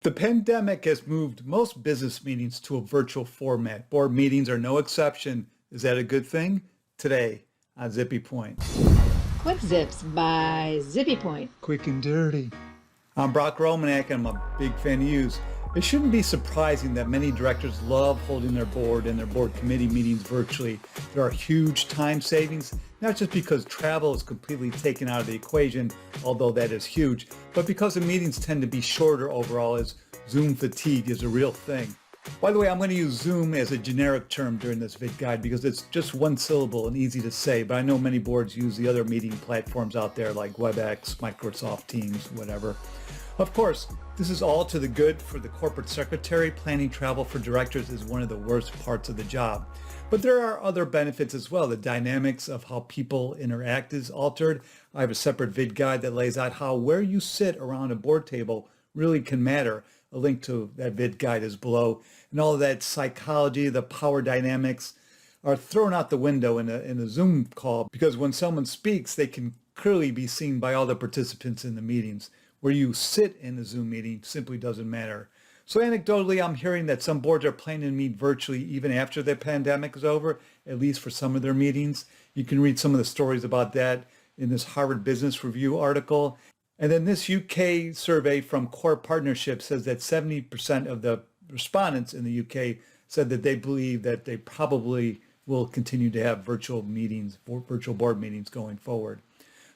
The pandemic has moved most business meetings to a virtual format. Board meetings are no exception. Is that a good thing? Today on Zippy Point. Quick Zips by Zippy Point. Quick and dirty. I'm Brock Romanek and I'm a big fan of yous. It shouldn't be surprising that many directors love holding their board and their board committee meetings virtually. There are huge time savings, not just because travel is completely taken out of the equation, although that is huge, but because the meetings tend to be shorter overall as Zoom fatigue is a real thing. By the way, I'm going to use Zoom as a generic term during this Vid-Guide because it's just one syllable and easy to say, but I know many boards use the other meeting platforms out there like WebEx, Microsoft Teams, whatever. Of course, this is all to the good for the corporate secretary. Planning travel for directors is one of the worst parts of the job. But there are other benefits as well. The dynamics of how people interact is altered. I have a separate Vid-Guide that lays out how where you sit around a board table really can matter. A link to that Vid-Guide is below. And all of that psychology, the power dynamics are thrown out the window in a Zoom call because when someone speaks, they can clearly be seen by all the participants in the meetings. Where you sit in the Zoom meeting simply doesn't matter. So anecdotally, I'm hearing that some boards are planning to meet virtually even after the pandemic is over, at least for some of their meetings. You can read some of the stories about that in this Harvard Business Review article. And then this UK survey from Core Partnership says that 70% of the respondents in the UK said that they believe that they probably will continue to have virtual meetings, virtual board meetings going forward.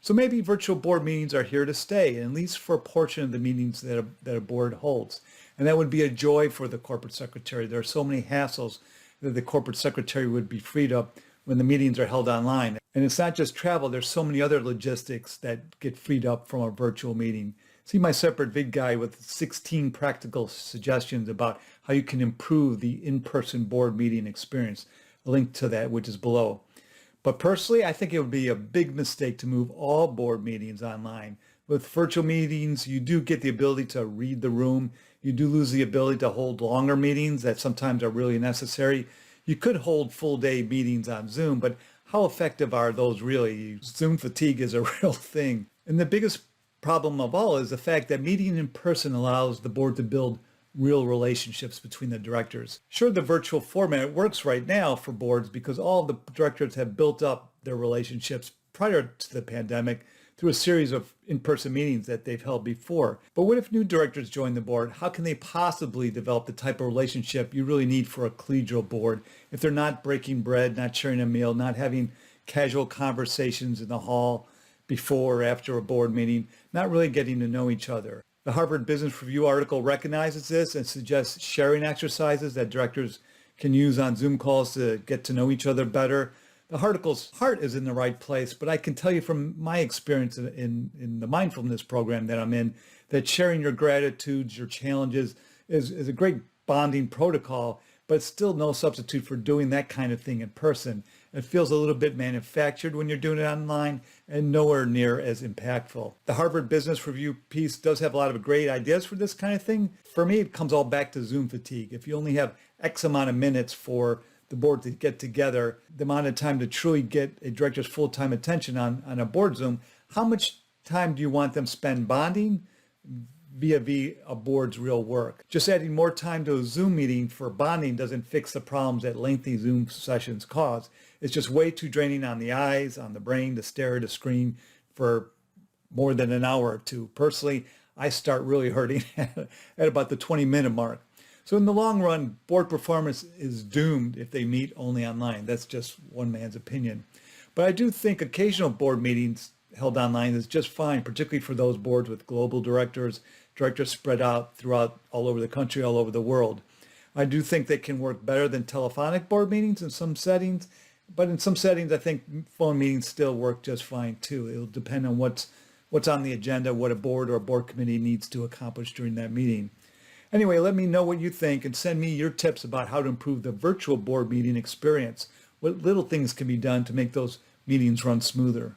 So maybe virtual board meetings are here to stay, at least for a portion of the meetings that a board holds. And that would be a joy for the corporate secretary. There are so many hassles that the corporate secretary would be freed up when the meetings are held online. And it's not just travel, there's so many other logistics that get freed up from a virtual meeting. See my separate Vid-Guide with 16 practical suggestions about how you can improve the in-person board meeting experience. A link to that, which is below. But personally, I think it would be a big mistake to move all board meetings online. With virtual meetings, you do get the ability to read the room. You do lose the ability to hold longer meetings that sometimes are really necessary. You could hold full day meetings on Zoom, but how effective are those really? Zoom fatigue is a real thing. And the biggest problem of all is the fact that meeting in person allows the board to build real relationships between the directors. Sure, the virtual format works right now for boards because all the directors have built up their relationships prior to the pandemic through a series of in-person meetings that they've held before. But what if new directors join the board? How can they possibly develop the type of relationship you really need for a collegial board if they're not breaking bread, not sharing a meal, not having casual conversations in the hall before or after a board meeting, not really getting to know each other? The Harvard Business Review article recognizes this and suggests sharing exercises that directors can use on Zoom calls to get to know each other better. The article's heart is in the right place, but I can tell you from my experience in the mindfulness program that I'm in, that sharing your gratitudes, your challenges is a great bonding protocol, but it's still no substitute for doing that kind of thing in person. It feels a little bit manufactured when you're doing it online and nowhere near as impactful. The Harvard Business Review piece does have a lot of great ideas for this kind of thing. For me, it comes all back to Zoom fatigue. If you only have X amount of minutes for the board to get together, the amount of time to truly get a director's full-time attention on a board Zoom, how much time do you want them spend bonding vis-a-vis a board's real work? Just adding more time to a Zoom meeting for bonding doesn't fix the problems that lengthy Zoom sessions cause. It's just way too draining on the eyes, on the brain to stare at a screen for more than an hour or two. Personally, I start really hurting at about the 20-minute mark. So in the long run, board performance is doomed if they meet only online. That's just one man's opinion. But I do think occasional board meetings held online is just fine, particularly for those boards with global directors spread out throughout all over the country, all over the world. I do think they can work better than telephonic board meetings in some settings, but in some settings, I think phone meetings still work just fine too. It'll depend on what's on the agenda, what a board or a board committee needs to accomplish during that meeting. Anyway, let me know what you think and send me your tips about how to improve the virtual board meeting experience. What little things can be done to make those meetings run smoother?